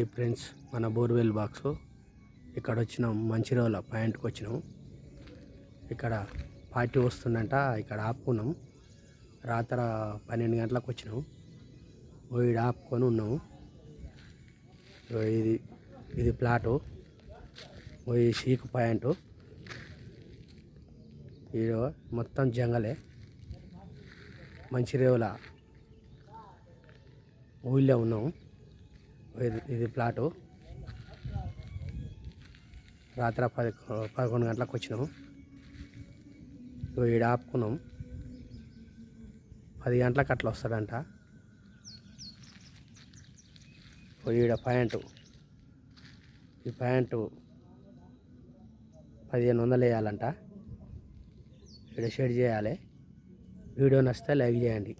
ఈ ఫ్రెండ్స్ మన borewell box ఇక్కడ వచ్చినాం. మంచిర్యాల పాయింట్కి వచ్చినాం. ఇక్కడ పార్టీ వస్తుందంట. ఇక్కడ ఆపుకున్నాం. రాత్రి 12 గంటలకు వచ్చినాం. ఈడ ఆపుకొని ఉన్నాము. ఇది ప్లాటు. ఈ షీక్ పాయింట్. ఇది మొత్తం జంగలే. మంచిర్యాల ఊళ్ళో ఉన్నాము. ఇది ప్లాటు. రాత్రి 11 గంటలకు వచ్చినాము. ఈడ ఆపుకున్నాం. 10 గంటలకు అట్లా వస్తాడంట. ఈడ పాయింట్. ఈ పాయింట్ 1500 వేయాలంట. ఈడ షేర్ చేయాలి. వీడియో నచ్చితే లైక్ చేయండి.